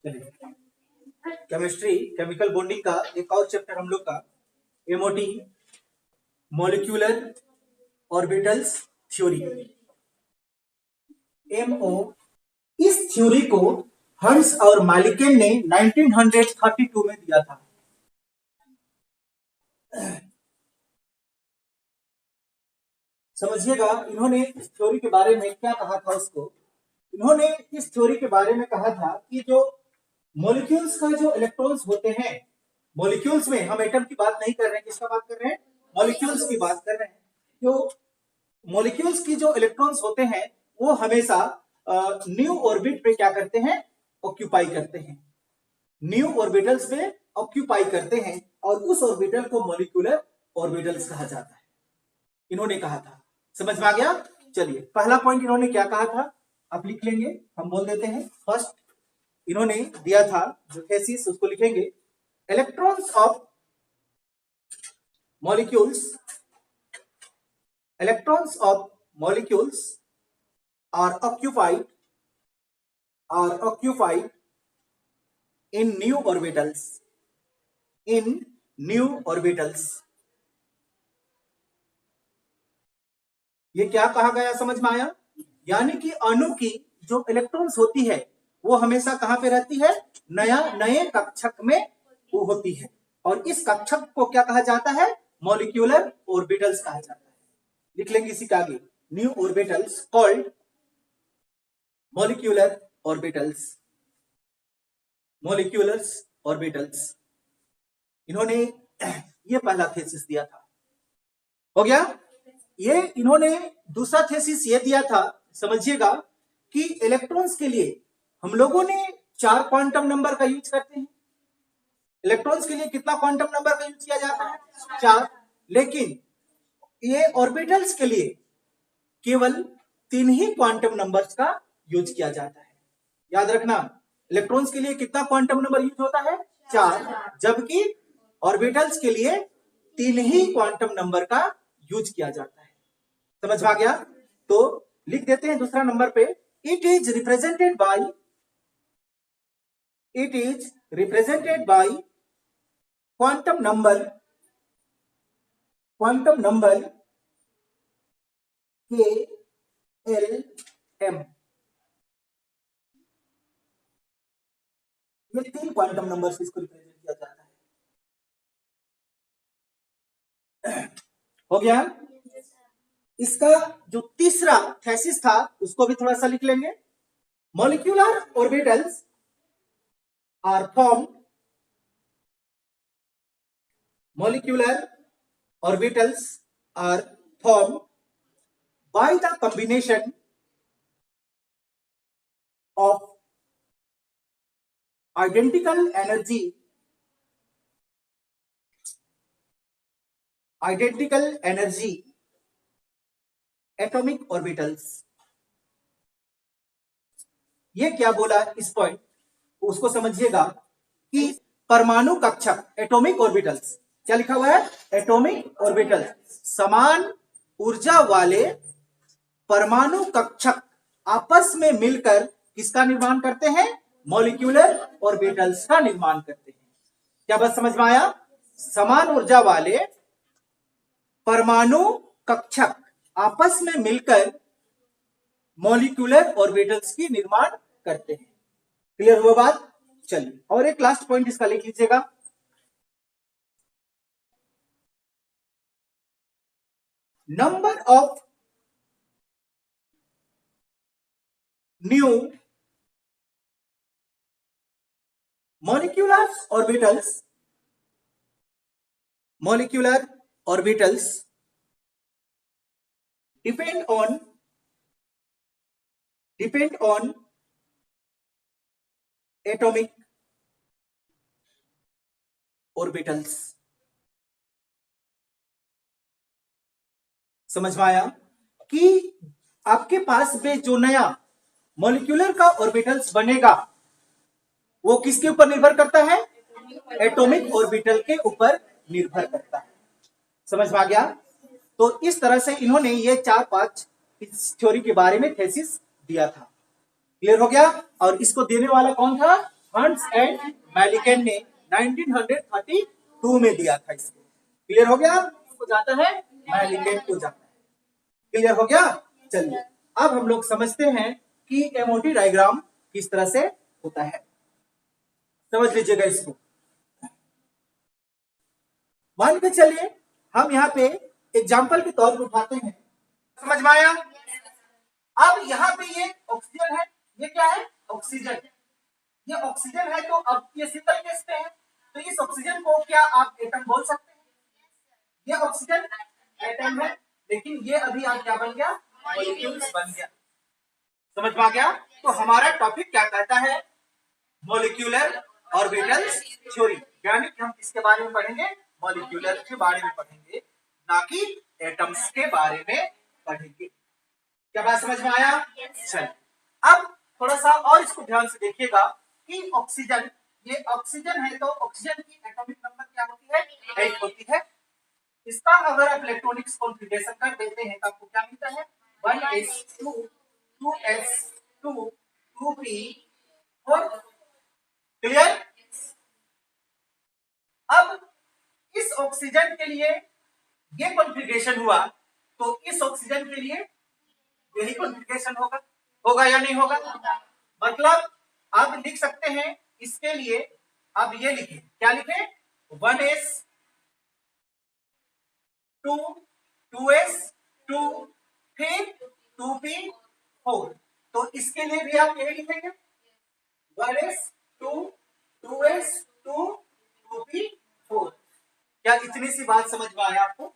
Chemistry chemical bonding का एक और चैप्टर हम लोग का MOT molecular orbitals theory. MO इस थ्योरी को हंस और मालिकेन ने 1932 में दिया था। समझिएगा इन्होंने इस थ्योरी के बारे में क्या कहा था। उसको इन्होंने इस थ्योरी के बारे में कहा था कि जो मॉलिक्यूल्स का जो इलेक्ट्रॉन्स होते हैं, मॉलिक्यूल्स में हम एटम की बात नहीं कर रहे हैं, किसका बात कर रहे हैं? मॉलिक्यूल्स की बात कर रहे हैं। जो मॉलिक्यूल्स की जो इलेक्ट्रॉन्स होते हैं वो हमेशा न्यू ऑर्बिट पे क्या करते हैं? ऑक्यूपाई करते हैं, न्यू ऑर्बिटल्स पे ऑक्यूपाई करते हैं और उस ऑर्बिटल को मॉलिक्यूलर ऑर्बिटल्स कहा जाता है। इन्होंने कहा था। समझ में आ गया? चलिए पहला पॉइंट इन्होंने क्या कहा था आप लिख लेंगे, हम बोल देते हैं। फर्स्ट इन्होंने दिया था जो थीसिस, उसको लिखेंगे। Electrons of molecules, electrons of molecules are occupied in new orbitals, in new orbitals। ये क्या कहा गया समझ में आया? यानी कि अणु की जो इलेक्ट्रॉन्स होती है वो हमेशा कहां पे रहती है? नए कक्षक में वो होती है और इस कक्षक को क्या कहा जाता है? मॉलिक्यूलर ऑर्बिटल्स कहा जाता है। लिख लेंगे इसी के आगे, new orbitals called molecular orbitals, molecular orbitals. इन्होंने ये पहला थीसिस दिया था। हो गया? ये इन्होंने दूसरा थीसिस ये दिया था, समझिएगा, कि इलेक्ट्रॉन्स के लिए हम लोगों ने 4 क्वांटम नंबर का यूज करते हैं। इलेक्ट्रॉन्स के लिए कितना क्वांटम नंबर का यूज किया जाता है? 4। लेकिन ये ऑर्बिटल्स के लिए केवल 3 ही क्वांटम नंबर्स का यूज किया जाता है। याद रखना, इलेक्ट्रॉन्स के लिए कितना क्वांटम नंबर यूज होता है? 4, जबकि ऑर्बिटल्स के लिए 3 ही क्वांटम नंबर का यूज किया जाता है। समझ में आ गया? तो लिख देते हैं दूसरा नंबर पे, it is represented by quantum number के एल एम। ये 3 क्वांटम नंबर से इसको रिप्रेजेंट किया जाता है। हो गया? इसका जो तीसरा थीसिस था उसको भी थोड़ा सा लिख लेंगे। Molecular orbitals are formed, molecular orbitals are formed by the combination of identical energy atomic orbitals। ये क्या बोला इस पॉइंट उसको समझिएगा कि परमाणु कक्षक एटॉमिक ऑर्बिटल्स, क्या लिखा हुआ है? एटॉमिक ऑर्बिटल्स, समान ऊर्जा वाले परमाणु कक्षक आपस में मिलकर किसका निर्माण करते हैं? मॉलिक्यूलर ऑर्बिटल्स का निर्माण करते हैं। क्या बात समझ में आया? समान ऊर्जा वाले परमाणु कक्षक आपस में मिलकर मॉलिक्यूलर ऑर्बिटल्स की निर्माण करते हैं। क्लियर हुआ बात? चलिए और एक लास्ट पॉइंट इसका लिख लीजिएगा। Number of new molecular orbitals depend on atomic orbitals। समझ में आया कि आपके पास में जो नया मॉलिक्यूलर का ऑर्बिटल्स बनेगा वो किसके ऊपर निर्भर करता है? एटॉमिक ऑर्बिटल के ऊपर निर्भर करता है। समझ में आ गया? तो इस तरह से इन्होंने ये 4-5 इस थ्योरी के बारे में थीसिस दिया था। क्लियर हो गया? और इसको देने वाला कौन था? हंट्स एंड मैलिगन ने 1932 में दिया था इसको। क्लियर हो गया? इसको जाता है मैलिगन को जाता है। क्लियर हो गया? चलिए अब हम लोग समझते हैं कि एमओटी डायग्राम किस तरह से होता है। समझ लीजिएगा इसको। मान के चलिए हम यहाँ पे एग्जाम्पल के तौर पर उठाते हैं। समझ में आया? अब यहाँ पे ये ऑक्सीजन है, ये क्या है? ऑक्सीजन। ये ऑक्सीजन है तो अब ये सिंगल केस पे है, तो इस ऑक्सीजन को क्या आप एटम बोल सकते हैं? ये ऑक्सीजन एटम है, लेकिन ये अभी आप क्या बन गया? मॉलिक्यूल्स बन गया। समझ में आ गया? तो हमारा टॉपिक क्या कहता है? मॉलिक्यूलर ऑर्बिटल्स थ्योरी, यानी कि हम किसके बारे में पढ़ेंगे? मॉलिक्यूलर के बारे में पढ़ेंगे, ना कि एटम्स के बारे में पढ़ेंगे। क्या बात समझ में आया? चलिए अब थोड़ा सा और इसको ध्यान से देखिएगा कि ऑक्सीजन, ये ऑक्सीजन है तो ऑक्सीजन की एटॉमिक नंबर क्या होती है? 8 होती है। इसका अगर आप इलेक्ट्रॉनिक्स कॉन्फ़िगरेशन कर देते हैं तो आपको क्या मिलता है? 1s2 2s2 2p4। क्लियर? अब इस ऑक्सीजन के लिए ये कॉन्फ़िगरेशन हुआ तो इस ऑक्सीजन के लिए यही कॉन्फ़िगरेशन होगा। होगा या नहीं होगा? मतलब आप लिख सकते हैं इसके लिए, आप ये लिखें, क्या लिखें? 1s2 2s2 फिर 2p4। तो इसके लिए भी आप यही लिखेंगे 1s2 2s2 2p4। क्या इतनी सी बात समझ में आया आपको?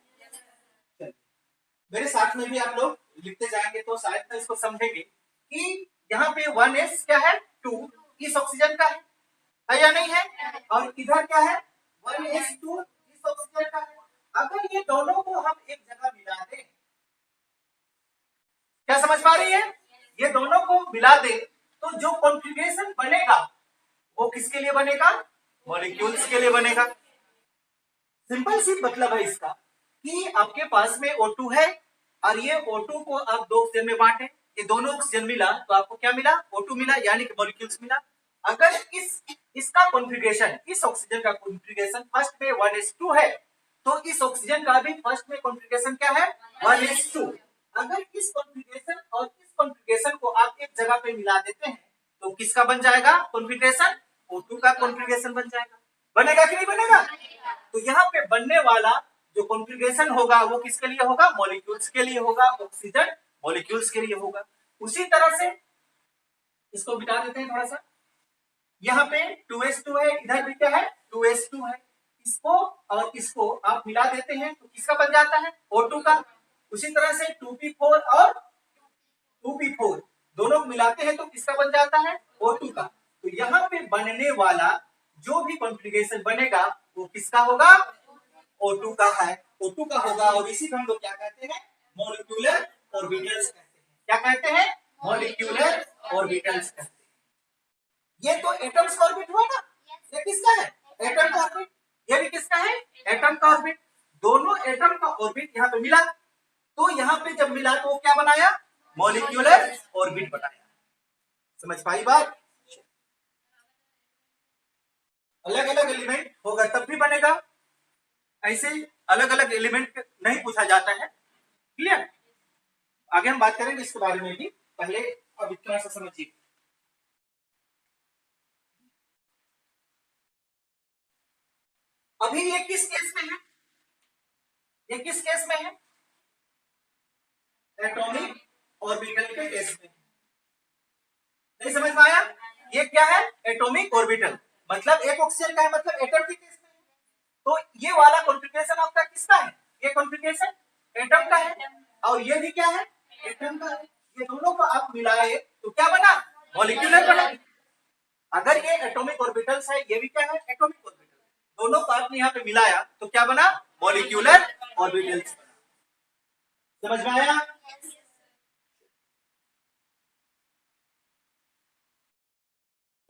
मेरे साथ में भी आप लोग लिखते जाएंगे तो शायद तो इसको समझेंगे कि यहाँ पे 1s क्या है? 2 इस ऑक्सीजन का है या नहीं है? और इधर क्या है? 1s2 इस ऑक्सीजन का है। अगर ये दोनों को हम एक जगह मिला दें, क्या समझ पा रही है? ये दोनों को मिला दे तो जो कॉन्फ़िगरेशन बनेगा वो किसके लिए बनेगा? मॉलिक्यूल्स के लिए बनेगा। सिंपल सी मतलब है इसका कि आपके पास में O2 है और ये O2 को आप दो ऑक्सीजन में बांटे, ये दोनों ऑक्सीजन मिला तो आपको क्या मिला? O2 मिला, यानी कि मॉलिक्यूल्स मिला। अगर इसका कॉन्फ़िगरेशन, इस ऑक्सीजन का कॉन्फ़िगरेशन फर्स्ट में 1s2 है तो इस ऑक्सीजन का भी फर्स्ट में कॉन्फ़िगरेशन क्या है? 1s2। अगर इस कॉन्फ़िगरेशन और इस कॉन्फ़िगरेशन को आप एक जगह पे मिला देते हैं तो किसका बन जाएगा कॉन्फ़िगरेशन? O2 का कॉन्फ़िगरेशन बन जाएगा। बनेगा कि नहीं बनेगा? तो यहाँ पे बनने वाला जो कॉन्फ़िगरेशन होगा वो किसके लिए होगा? मॉलिक्यूल्स के लिए होगा। ऑक्सीजन मॉलिक्यूल्स के लिए होगा। उसी तरह से इसको मिटा देते हैं थोड़ा सा। यहाँ पे 2s2 है, इधर भी क्या है? 2s2 है। इसको और इसको आप मिला देते हैं तो किसका बन जाता है? O2 का। उसी तरह से 2p4 और 2p4 दोनों मिलाते हैं तो किसका बन जाता है? O2 का। तो यहाँ पे बनने वाला जो भी कॉन्फ़िगरेशन बनेगा वो किसका होगा? O2 का है, O2 का होगा। और इसी को हम लोग क्या कहते हैं? मॉलिक्यूलर ऑर्बिटल्स कहते हैं। क्या कहते हैं? मॉलिक्यूलर ऑर्बिटल्स कहते हैं। ये तो एटम्स का ऑर्बिट हुआ ना, ये किसका है? एटम का ऑर्बिट। ये भी किसका है? एटम का ऑर्बिट। दोनों एटम का ऑर्बिट यहाँ पे मिला तो यहाँ पे जब मिला तो क्या बनाया? मॉलिक्यूलर ऑर्बिट बनाया। समझ पाई बात? अलग अलग एलिमेंट होगा तब भी बनेगा, ऐसे अलग अलग एलिमेंट नहीं पूछा जाता है। क्लियर? आगे हम बात करेंगे इसके बारे में भी, पहले अब इतना सा समझिए। अभी ये किस केस में है? ये किस केस में है? एटॉमिक ऑर्बिटल के केस में। नहीं समझ में आया? ये क्या है? Atomic orbital. मतलब एक ऑक्सीजन का है, मतलब एटम के केस में। तो ये वाला कॉन्फ़िगरेशन आपका किसका है? ये कॉन्फ़िगरेशन एटम का है और ये भी क्या है? एटम का है। ये दोनों को आप मिलाए तो क्या बना? मॉलिक्यूलर बना। अगर ये एटॉमिक ऑर्बिटल्स है, ये भी क्या है? Atomic orbital. दोनों को आपने यहाँ पे मिलाया तो क्या बना? मॉलिक्यूलर ऑर्बिटल्स बना। समझ में आया?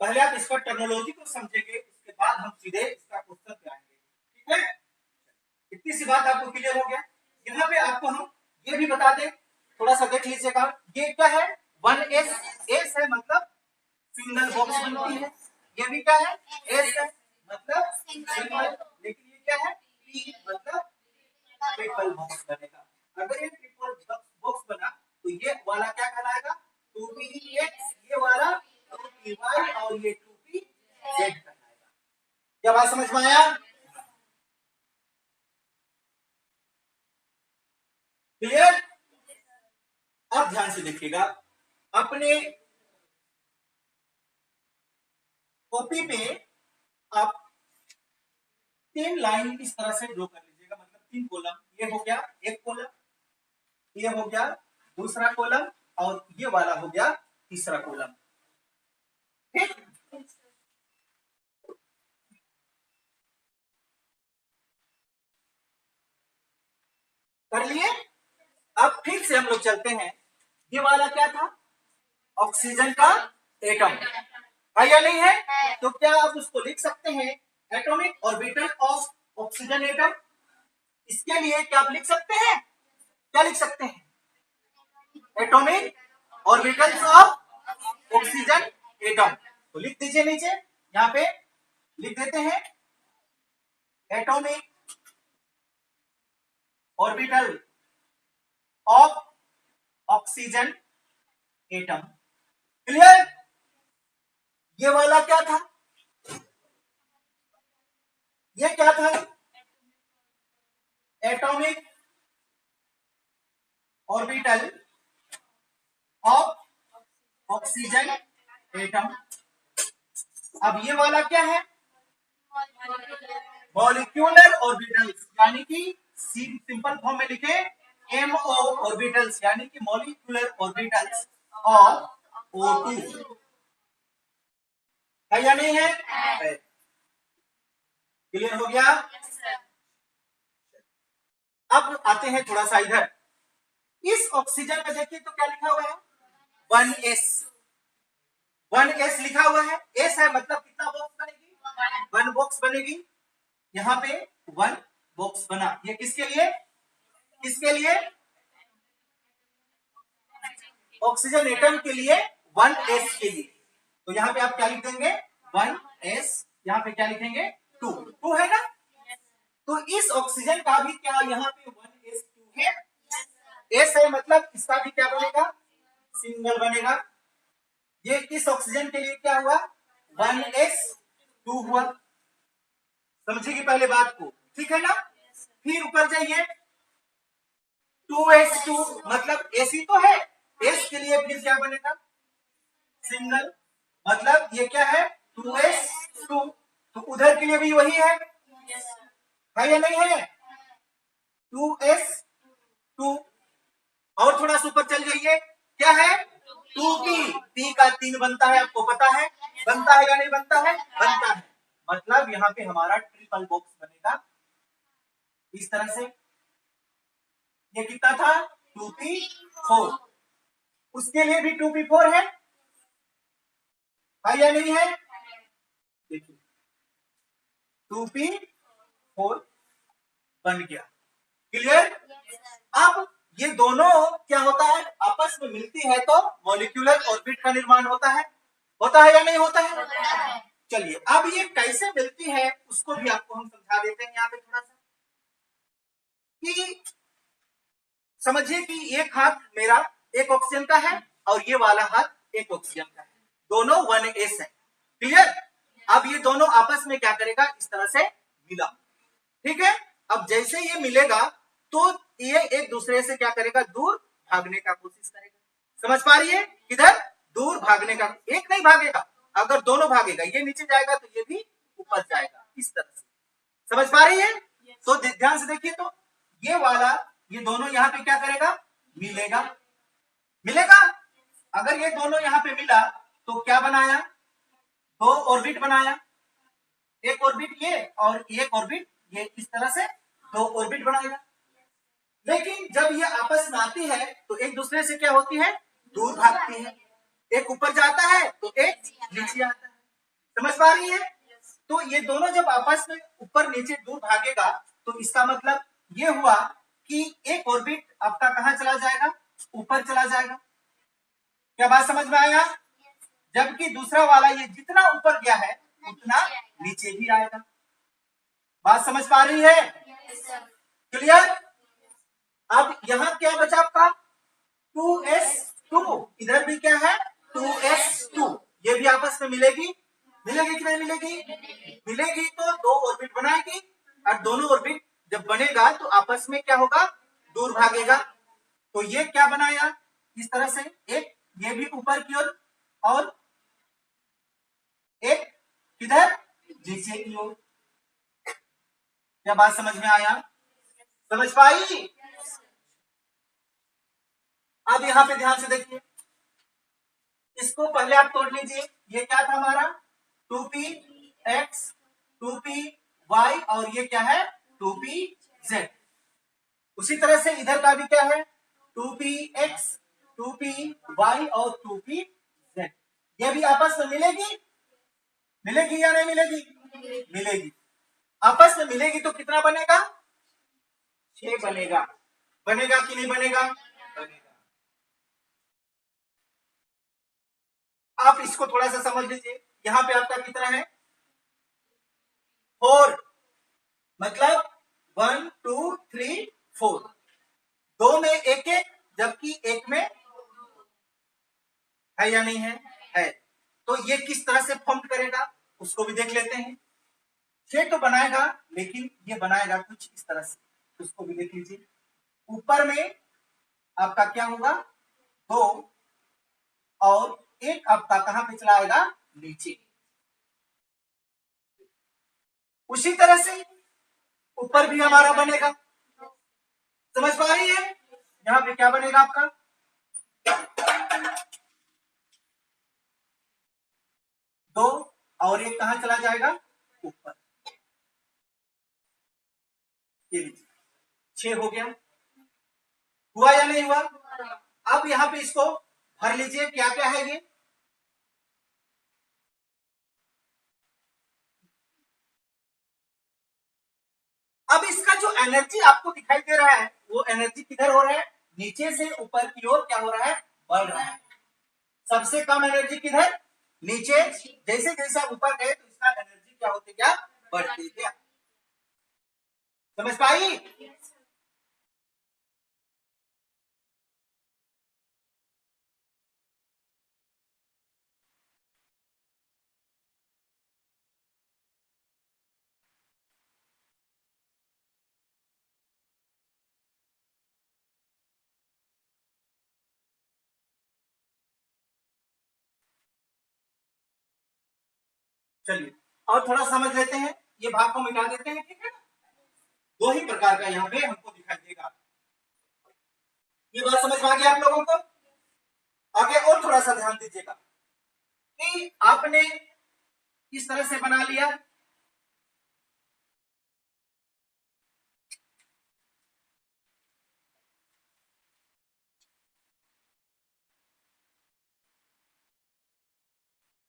पहले आप इसका टर्मिनोलॉजी को समझेंगे, इसके बाद हम सीधे इसका क्वेश्चन पे आएंगे। ठीक है? इतनी सी बात आपको क्लियर हो गया? यहाँ पे आपको हम ये भी बता दें, थोड़ा सा देख लीजिएगा। ये क्या है? 1s। एस है मतलब सिंगल बॉक्स बनती है। ये भी क्या है, एस है मतलब सिंगल, लेकिन ये क्या है, पी मतलब ट्रिपल बॉक्स बनेगा। अगर ये ट्रिपल बॉक्स बना तो ये वाला क्या कहलाएगा, 2px, ये वाला 2py और ये 2pz कहलाएगा। क्या बात समझ में आया? क्लियर? अब ध्यान से देखिएगा, अपने कॉपी पे आप 3 लाइन इस तरह से ड्रॉ कर लीजिएगा, मतलब 3 कॉलम। ये हो गया एक कॉलम, ये हो गया दूसरा कॉलम और ये वाला हो गया तीसरा कॉलम। ठीक, कर लिए? अब फिर से हम लोग चलते हैं, ये वाला क्या था, ऑक्सीजन का एटम है या नहीं है? तो क्या आप उसको लिख सकते हैं, atomic orbital of oxygen atom? इसके लिए क्या आप लिख सकते हैं, क्या लिख सकते हैं, atomic orbitals of oxygen atom. तो लिख दीजिए नीचे, यहां पे लिख देते हैं atomic orbital of oxygen atom. Clear? ये वाला क्या था, ये क्या था, atomic orbital of oxygen atom. अब ये वाला क्या है, मॉलिक्यूलर ऑर्बिटल्स, यानी कि सिंपल फॉर्म में लिखे MO ऑर्बिटल्स, यानी कि मॉलिक्यूलर ऑर्बिटल्स ऑफ O2। है या नहीं है? क्लियर हो गया? अब आते हैं थोड़ा सा इधर, इस ऑक्सीजन में देखिए तो क्या लिखा हुआ है, 1s, 1s लिखा हुआ है। एस है मतलब कितना बॉक्स बनेगी, 1 बॉक्स बनेगी। यहाँ पे 1 बॉक्स बना, ये किसके लिए, किसके लिए, ऑक्सीजन एटम के लिए, 1s के लिए। तो यहाँ पे आप क्या लिख देंगे, 1s, यहाँ पे क्या लिखेंगे, 2 है ना? तो इस ऑक्सीजन का भी क्या यहाँ पे 1s2 है, एस है मतलब इसका भी क्या बनेगा, सिंगल बनेगा। ये इस ऑक्सीजन के लिए क्या हुआ, 1s2 हुआ। समझिए पहले बात को, ठीक है ना? फिर ऊपर जाइए, 2s2 मतलब एस ही तो है, एस के लिए फिर क्या बनेगा, सिंगल, मतलब ये क्या है, 2s2। तो उधर के लिए भी वही है या नहीं है, 2s2। और थोड़ा सा ऊपर चल जाइए, क्या है, 2p, p का 3 बनता है, आपको पता है, बनता है या नहीं बनता है, बनता है। मतलब यहाँ पे हमारा ट्रिपल बॉक्स बनेगा इस तरह से। ये कितना था, 2p4, उसके लिए भी 2p4 है या नहीं है? देखिए 2p4 बन गया। क्लियर? अब ये दोनों क्या होता है, आपस में मिलती है तो मॉलिक्यूलर ऑर्बिट का निर्माण होता है या नहीं होता है? चलिए अब ये कैसे मिलती है उसको भी आपको हम समझा देते हैं यहाँ पे थोड़ा सा, कि समझिए कि एक हाथ मेरा एक ऑक्सीजन का है और ये वाला हाथ एक ऑक्सीजन का है, दोनों 1s है। क्लियर? अब ये दोनों आपस में क्या करेगा, इस तरह से मिला, ठीक है? अब जैसे ये मिलेगा तो ये एक दूसरे से क्या करेगा, दूर भागने का कोशिश करेगा। समझ पा रही है? किधर, दूर भागने का, एक नहीं भागेगा, अगर दोनों भागेगा, ये नीचे जाएगा तो ये भी ऊपर जाएगा, इस तरह से। समझ पा रही है? तो ध्यान से देखिए, तो ये वाला, ये दोनों यहाँ पे क्या करेगा, मिलेगा, मिलेगा। अगर ये दोनों यहाँ पे मिला तो क्या बनाया, 2 ऑर्बिट बनाया, एक ऑर्बिट ये और एक ऑर्बिट ये, इस तरह से 2 ऑर्बिट बनाएगा। लेकिन जब ये आपस में आती है तो एक दूसरे से क्या होती है, दूर भागती है, एक ऊपर जाता है तो एक नीचे आता है। समझ पा रही है? तो ये दोनों जब आपस में ऊपर नीचे दूर भागेगा तो इसका मतलब ये हुआ कि एक ऑर्बिट आपका कहां चला जाएगा, ऊपर चला जाएगा। क्या बात समझ में आया? जबकि दूसरा वाला ये जितना ऊपर गया है उतना नीचे भी आएगा। बात समझ पा रही है? क्लियर? अब यहां क्या बचा आपका 2s2, इधर भी क्या है 2s2, ये भी आपस में मिलेगी, मिलेगी कि नहीं मिलेगी? मिलेगी तो दो ऑर्बिट बनाएगी, और दोनों ऑर्बिट जब बनेगा तो आपस में क्या होगा, दूर भागेगा। तो ये क्या बनाया इस तरह से, एक ये भी ऊपर की ओर और एक किधर नीचे की ओर। क्या बात समझ में आया? समझ पाई? अब यहां पे ध्यान से देखिए, इसको पहले आप तोड़ लीजिए। ये क्या था हमारा 2px 2py और ये क्या है 2pz। उसी तरह से इधर का भी क्या है 2px 2py और 2pz। ये भी आपस में मिलेगी, मिलेगी या नहीं मिलेगी? मिलेगी। आपस में मिलेगी तो कितना बनेगा 6 बनेगा। बनेगा कि नहीं बनेगा? बनेगा। आप इसको थोड़ा सा समझ लीजिए, यहां पे आपका कितना है 4, मतलब 1 2 3 4, दो में एक एक, जबकि एक में है या नहीं है? है। तो ये किस तरह से फॉर्म करेगा उसको भी देख लेते हैं। 6 तो बनाएगा, लेकिन ये बनाएगा कुछ इस तरह से, उसको भी देख लीजिए। ऊपर में आपका क्या होगा 2, और एक आपका कहां पे चला आएगा नीचे। उसी तरह से ऊपर भी हमारा बनेगा। समझ पा रही है? यहां पे क्या बनेगा आपका 2, और एक कहां चला जाएगा ऊपर। ये लीजिए 6 हो गया। हुआ या नहीं हुआ? अब यहां पे इसको भर लीजिए, क्या क्या है ये अब इसका जो एनर्जी आपको दिखाई दे रहा है वो एनर्जी किधर हो रहा है, नीचे से ऊपर की ओर क्या हो रहा है, बढ़ रहा है। सबसे कम एनर्जी किधर, नीचे। जैसे जैसे आप ऊपर गए तो इसका एनर्जी क्या होती गया, बढ़ती गया। समझ पाई? चलिए और थोड़ा समझ लेते हैं, ये भाग को मिटा देते हैं, ठीक है। दो ही प्रकार का यहाँ पे हमको दिखाई देगा। ये बात समझ में आ गया आप लोगों को? आगे और थोड़ा सा ध्यान दीजिएगा कि आपने इस तरह से बना लिया,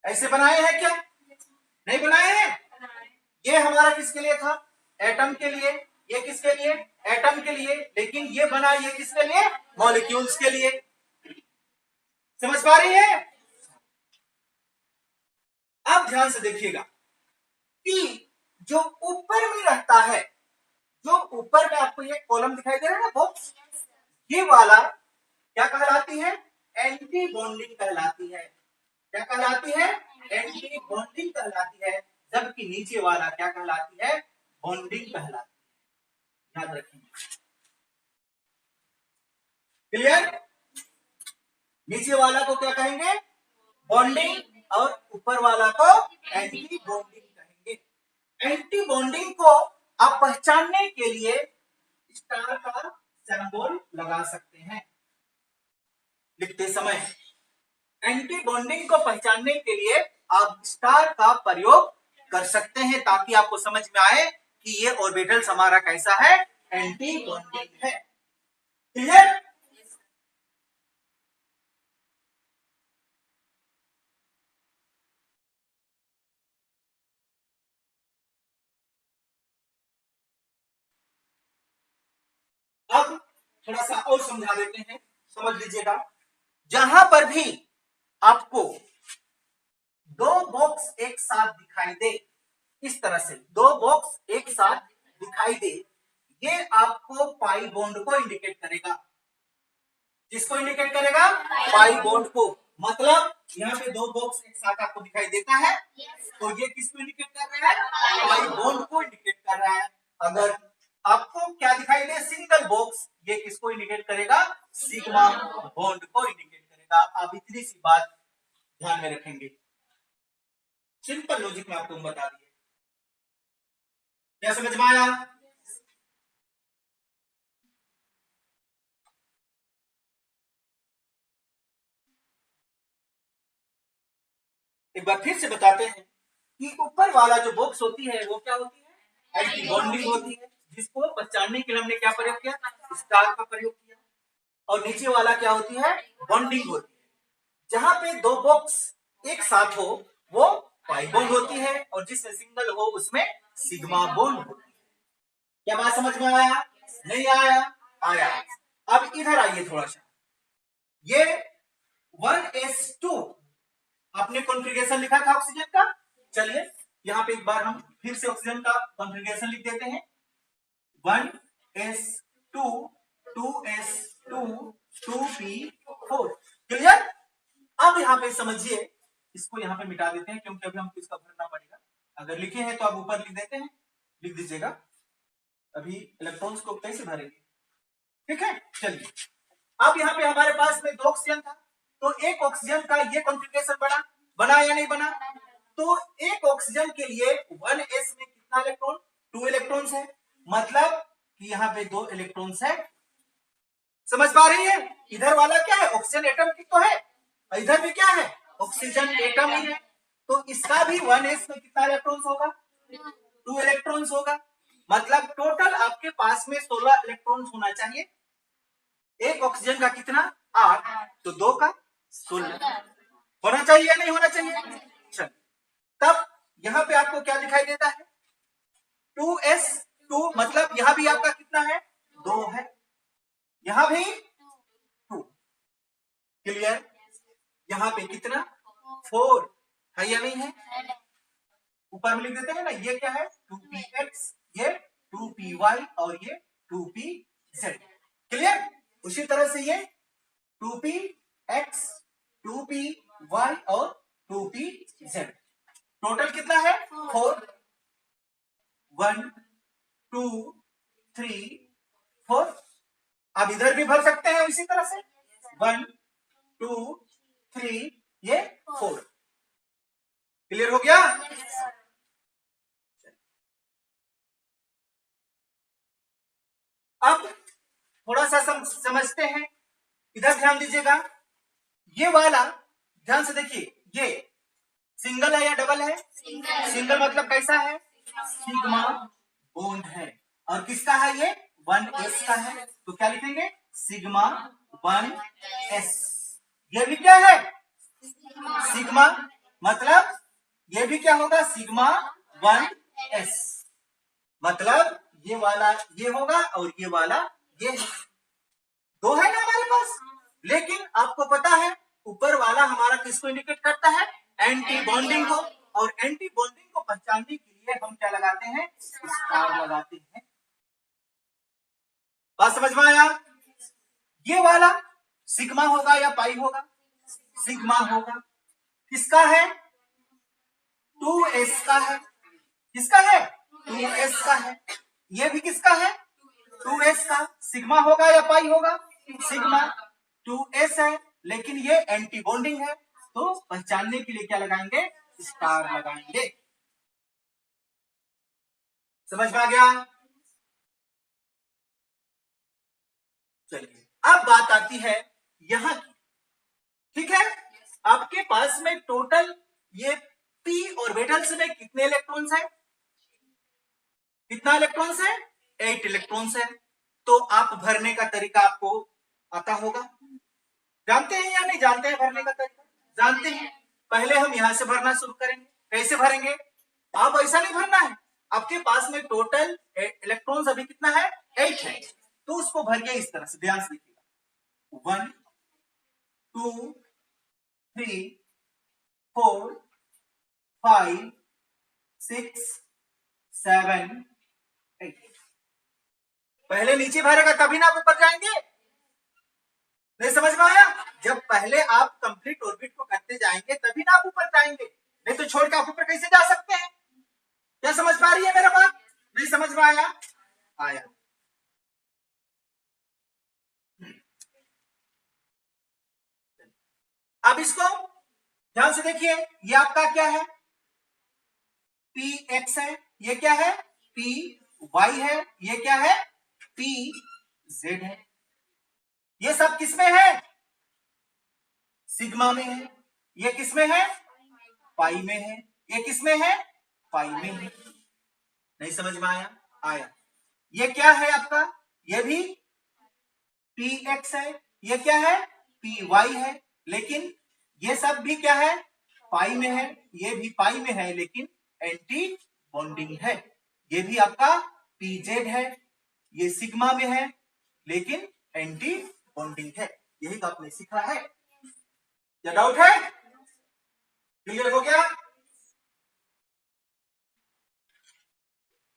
ऐसे बनाए हैं क्या, नहीं बनाए हैं? ये हमारा किसके लिए था, एटम के लिए। ये किसके लिए, एटम के लिए। लेकिन ये बना ये किसके लिए, मॉलिक्यूल्स के लिए। समझ पा रही है? अब ध्यान से देखिएगा कि जो ऊपर में रहता है, जो ऊपर में आपको ये कॉलम दिखाई दे रहा है ना बॉक्स, ये वाला क्या कहलाती है, एंटी बॉन्डिंग कहलाती है। क्या कहलाती है, एंटी बॉन्डिंग कहलाती है। जबकि नीचे वाला क्या कहलाती है, बॉन्डिंग कहलाती है। याद रखिए। क्लियर? नीचे वाला को क्या कहेंगे, बॉन्डिंग, और ऊपर वाला को एंटी बॉन्डिंग कहेंगे। एंटी बॉन्डिंग को आप पहचानने के लिए स्टार का सिंबल लगा सकते हैं लिखते समय। एंटी बॉन्डिंग को पहचानने के लिए आप स्टार का प्रयोग कर सकते हैं, ताकि आपको समझ में आए कि ये ऑर्बिटल्स हमारा कैसा है, एंटी बॉन्डिंग है। क्लियर? अब थोड़ा सा और समझा देते हैं, समझ लीजिएगा। जहां पर भी आपको दो बॉक्स एक साथ दिखाई दे, इस तरह से दो बॉक्स एक साथ दिखाई दे, ये आपको पाई बॉन्ड को इंडिकेट करेगा। किसको इंडिकेट करेगा? पाई बॉन्ड को। मतलब यहाँ पे दो बॉक्स एक साथ आपको दिखाई देता है, तो ये किसको इंडिकेट कर रहा है? पाई बॉन्ड को इंडिकेट कर रहा है। अगर आपको क्या दिखाई दे? सिंगल बॉक्स, ये किसको इंडिकेट करेगा? सिग्मा बॉन्ड को इंडिकेट करेगा। आप इतनी सी बात ध्यान में रखेंगे, सिंपल लॉजिक में आपको बता दिए। क्या समझ में आया? एक बार फिर से बताते हैं कि ऊपर वाला जो बॉक्स होती है वो क्या होती है? एंटी बॉन्डिंग होती है, जिसको पहचानने के लिए हमने क्या प्रयोग किया? स्टार का प्रयोग किया। और नीचे वाला क्या होती है? बॉन्डिंग होती है। जहां पे दो बॉक्स एक साथ हो वो पाई बॉन्ड होती है, और जिसमें सिंगल हो उसमें सिग्मा बॉन्ड होती है। क्या बात समझ में आया? नहीं आया? आया। अब इधर आइए थोड़ा सा, ये 1s2 आपने कॉन्फ़िगरेशन लिखा था ऑक्सीजन का। चलिए यहां पे एक बार हम फिर से ऑक्सीजन का कॉन्फ़िगरेशन लिख देते हैं। 1s2 2s2 2p4। क्लियर? अब यहां पे समझिए, इसको यहां पे मिटा देते हैं क्योंकि अभी हमको इसका भरना पड़ेगा। अगर लिखे हैं तो आप ऊपर लिख देते हैं, लिख दीजिएगा। अभी इलेक्ट्रॉन्स को कैसे भरेंगे? ठीक है, चलिए। अब यहाँ पे हमारे पास में दो ऑक्सीजन था, तो एक ऑक्सीजन का ये कॉन्फ़िगरेशन बना या नहीं बना? तो एक ऑक्सीजन के लिए 1s में कितना इलेक्ट्रॉन? 2 इलेक्ट्रॉन्स है। मतलब कि यहाँ पे 2 इलेक्ट्रॉन्स है। समझ पा रही है? इधर वाला क्या है? ऑक्सीजन एटम की तो है, इधर भी क्या है? ऑक्सीजन एटम ही है। तो इसका भी 1s में कितना इलेक्ट्रॉन्स होगा? 2 इलेक्ट्रॉन्स होगा। मतलब टोटल आपके पास में 16 इलेक्ट्रॉन्स होना चाहिए। एक ऑक्सीजन का कितना? 8, तो 2 का 16 होना चाहिए या नहीं होना चाहिए? चल, तब यहां पे आपको क्या दिखाई देता है? 2s2, मतलब यहां भी आपका कितना है? 2 है, यहां भी 2। क्लियर? यहां पे कितना? 4 है या नहीं है? ऊपर में लिख देते हैं ना, ये क्या है? 2px, ये 2py और ये 2pz। क्लियर? उसी तरह से ये 2px 2py और 2pz, टोटल कितना है? 4। 1 2 3 4। अब इधर भी भर सकते हैं इसी तरह से, 1 2 3 ये 4। क्लियर हो गया? अब थोड़ा सा समझते हैं, इधर ध्यान दीजिएगा। ये वाला ध्यान से देखिए, ये सिंगल है या डबल है? सिंगल मतलब कैसा है? सिग्मा बॉन्ड है। और किसका है ये? 1s का है, तो क्या लिखेंगे? Sigma 1s। ये भी क्या है? सिग्मा, मतलब ये भी क्या होगा? Sigma 1s। मतलब ये वाला ये होगा और ये वाला ये, दो है ना हमारे पास। लेकिन आपको पता है ऊपर वाला हमारा किसको इंडिकेट करता है? एंटी बॉन्डिंग को। और एंटी बॉन्डिंग को पहचानने के लिए हम क्या लगाते हैं? स्टार लगाते हैं। बात समझ में आया? ये वाला सिग्मा होगा या पाई होगा? सिग्मा होगा। किसका है? 2s का है। किसका है? 2s का है। ये भी किसका है? 2s का। सिग्मा होगा या पाई होगा? सिग्मा। 2s है, लेकिन ये एंटी बॉन्डिंग है, तो पहचानने के लिए क्या लगाएंगे? स्टार लगाएंगे। समझ में आ गया? चलिए अब बात आती है यहां की। ठीक है, आपके पास में टोटल ये p ऑर्बिटल्स में कितने इलेक्ट्रॉन्स है? कितना इलेक्ट्रॉन्स है? 8 इलेक्ट्रॉन्स है। तो आप भरने का तरीका आपको आता होगा, जानते हैं या नहीं जानते हैं? भरने का तरीका जानते हैं। पहले हम यहां से भरना शुरू करेंगे। कैसे भरेंगे? आप ऐसा नहीं भरना है, आपके पास में टोटल इलेक्ट्रॉन्स अभी कितना है? 8 है, तो उसको भरिए इस तरह से, ध्यान से देखिएगा। 1 2 3 4 5 6 7 8। पहले नीचे भरेगा तभी ना आप ऊपर जाएंगे। नहीं समझ में आया? जब पहले आप कंप्लीट ऑर्बिट को करते जाएंगे तभी ना आप ऊपर जाएंगे, नहीं तो छोड़ के आप ऊपर कैसे जा सकते हैं? क्या समझ पा रही है मेरा बात? नहीं समझ में आया? आया। अब इसको ध्यान से देखिए, ये आपका क्या है? पी एक्स है, ये क्या है? पी वाई है, ये क्या है? पी जेड है। ये सब किसमें है? सिग्मा में है। ये किसमें है? पाई में है। ये किसमें है? पाई में है। नहीं समझ में आया? आया। ये क्या है आपका? ये भी पी एक्स है, ये क्या है? पी वाई है, लेकिन ये सब भी क्या है? पाई में है। ये भी पाई में है लेकिन एंटी बॉन्डिंग है। ये भी आपका पी जेड है, ये सिग्मा में है लेकिन एंटी बॉन्डिंग है। यही तो आपने सीखा है। क्या डाउट है? क्लियर हो गया?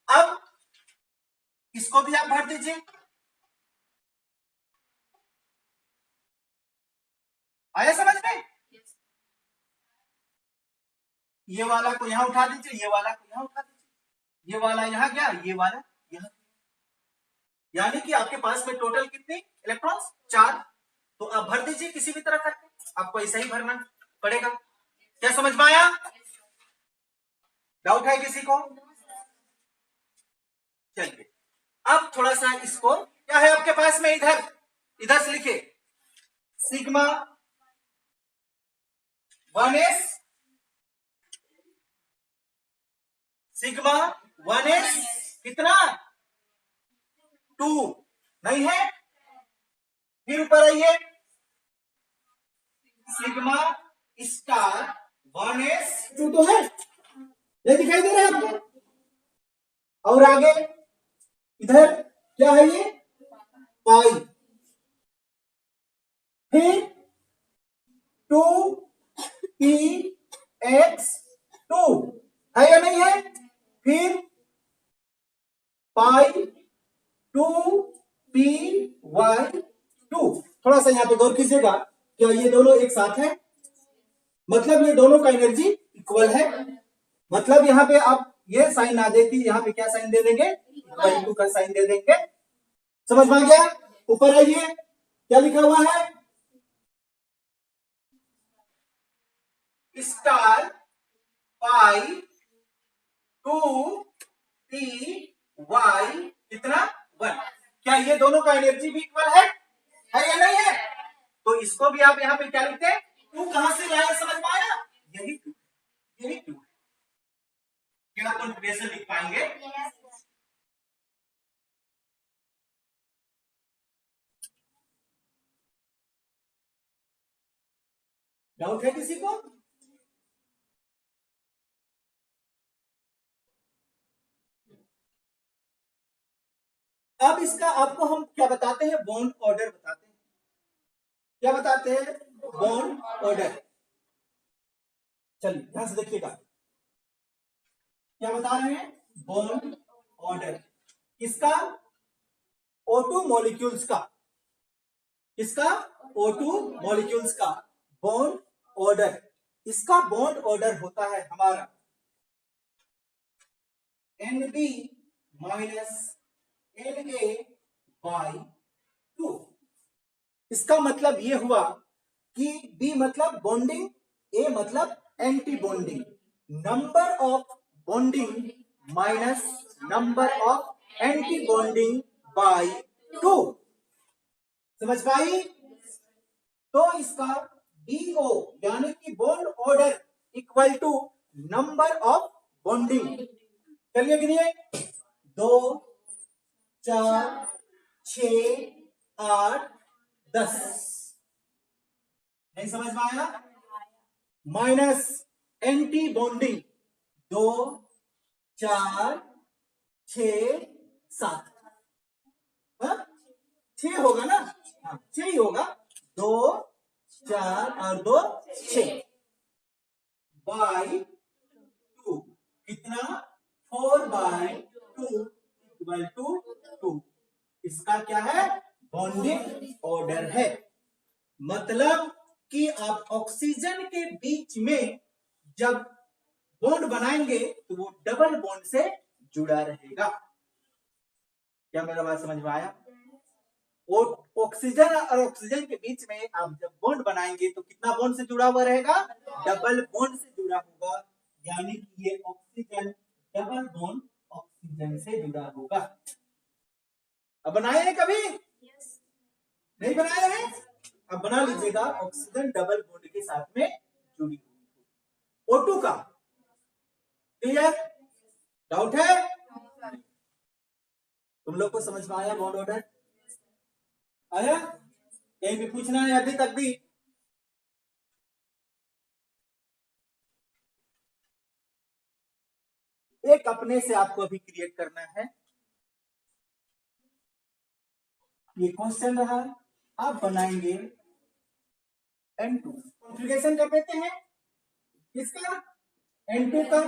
अब इसको भी आप भर दीजिए। आया समझ में? ये वाला को यहां उठा दीजिए, ये वाला को यहां उठा दीजिए, ये वाला यहां गया, ये वाला यहां। यानी कि आपके पास में टोटल कितने इलेक्ट्रॉन्स? 4। तो आप भर दीजिए किसी भी तरह करके, आपको ऐसा ही भरना पड़ेगा। क्या समझ में आया? डाउट है किसी को? चलिए अब थोड़ा सा इसको, क्या है आपके पास में? इधर से लिखिए, सिग्मा 1s, सिग्मा 1s कितना? 2 नहीं है? फिर ऊपर आइए, सिग्मा स्टार 1s 2 तो है, ये दिखाई दे रहा है आपको? और आगे इधर क्या है? ये पाई, फिर 2 पी एक्स 2 है या नहीं है? फिर पाई 2 पी वाई 2। थोड़ा सा यहां पे गौर कीजिएगा, क्या ये दोनों एक साथ है? मतलब ये दोनों का एनर्जी इक्वल है। मतलब यहां पे आप ये साइन ना देती, यहां पे क्या साइन दे देंगे? इक्वल टू का साइन दे देंगे। समझ में आ गया? ऊपर आइए, क्या लिखा हुआ है? स्टार पाई 2 पी वाई कितना? 1। क्या ये दोनों का एनर्जी भी इक्वल है या नहीं है? तो इसको भी आप यहां पे क्या लिखते हैं? 2 कहां से लाए? समझ में आया? यही 2, यही 2। क्या कॉन्फिगरेशन लिख पाएंगे? डाउट है किसी को? अब इसका आपको हम क्या बताते हैं? बॉन्ड ऑर्डर बताते हैं। क्या बताते हैं? Bond order. चलिए ध्यान से देखिएगा, क्या बता रहे हैं? Bond order. किसका? O2 मॉलिक्यूल्स का। किसका? O2 मॉलिक्यूल्स का बॉन्ड ऑर्डर। इसका बॉन्ड ऑर्डर होता है हमारा NB माइनस Na/2। इसका मतलब ये हुआ कि B मतलब बॉन्डिंग, A मतलब antibonding. Number of bonding minus number of antibonding by 2। समझ पाई? तो इसका BO यानी कि bond order equal to number of bonding. चलिए गिनिए, 2 4 6 8 10। नहीं समझ में आया? Minus anti bonding 2 4 6 7। 6 होगा ना? 6 ही होगा। 2 4 और 2 6 बाई इसका क्या है, बॉन्डिंग ऑर्डर है। मतलब कि आप ऑक्सीजन के बीच में जब बॉन्ड बनाएंगे तो वो डबल बॉन्ड से जुड़ा रहेगा। क्या मेरा बात समझ में आया? और ऑक्सीजन और ऑक्सीजन के बीच में आप जब बॉन्ड बनाएंगे तो कितना बॉन्ड से जुड़ा हुआ रहेगा, डबल बॉन्ड से जुड़ा होगा। यानी कि ये ऑक्सीजन डबल बॉन्ड ऑक्सीजन से जुड़ा होगा। अब बनाए हैं कभी? नहीं बनाए हैं? अब बना लीजिएगा, ऑक्सीजन डबल बॉन्ड के साथ में जुड़ी हुई। O2 का क्लियर? डाउट है? तुम लोग को समझ में आया बॉन्ड ऑर्डर? आया? कहीं भी पूछना है अभी तक भी? एक अपने से आपको अभी क्रिएट करना है। ये क्वेश्चन रहा, आप बनाएंगे N2 कॉन्फ़िगरेशन कर देते हैं किसका, N2 का।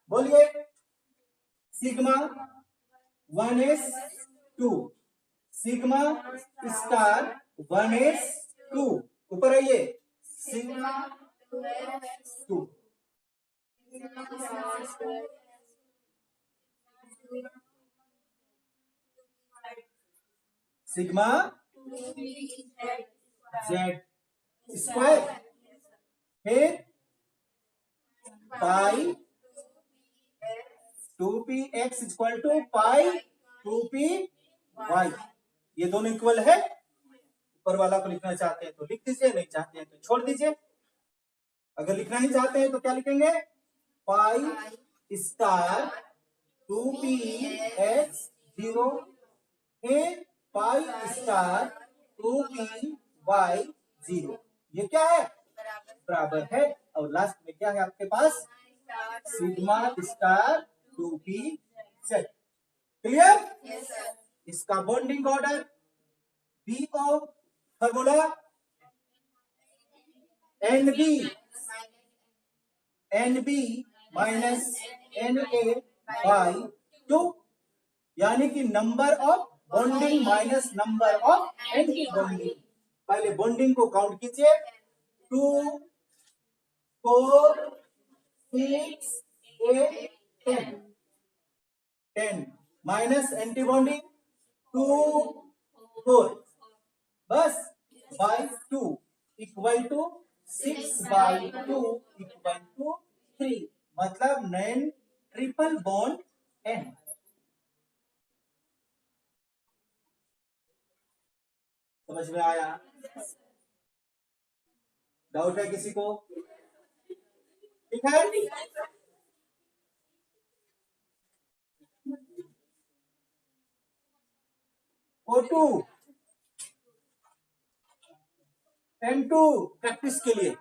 बोलिए sigma 1s2 sigma star 1s2, ऊपर आइए सिग्मा 2 सिग्मा जेड स्क्वायर, फिर पाई 2px equal to pi 2py। ये दोनों इक्वल है। ऊपर वाला को लिखना चाहते हैं तो लिख दीजिए, नहीं चाहते हैं तो छोड़ दीजिए। अगर लिखना ही चाहते हैं तो क्या लिखेंगे, पाई स्टार 2px 0 फिर पाई स्टार 2py 0। ये क्या है, बराबर है। और लास्ट में क्या है आपके पास, सिग्मा स्टार 2pz। क्लियर? इसका bonding order BO formula NB minus NA by 2, यानी कि number of bonding minus number of anti bonding. पहले बॉन्डिंग को काउंट कीजिए, 2 4 6 8 10 माइनस एंटी बॉन्डिंग 2 4 बस by 2 equal to 6 by 2 equal to 3, मतलब 9 triple bond N। समझ में आया? डाउट है किसी को? ठीक है, O2 N2 प्रैक्टिस के लिए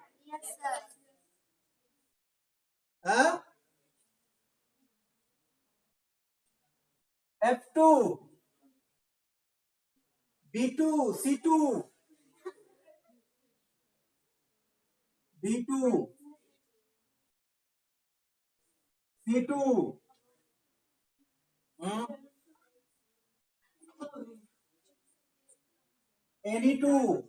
F2 B2 C2 B2 C2 Ne2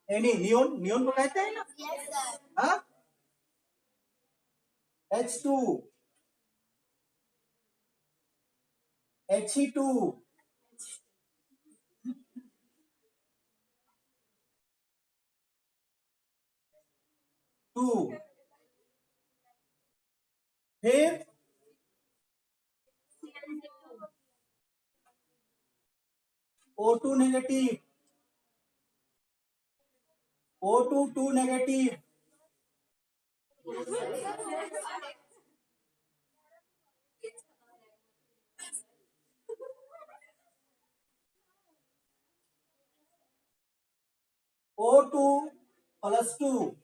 neon, neon को कहते हैं ना? हाँ, H2 He2 2, फिर O2 negative, O2 2 negative, O2 +2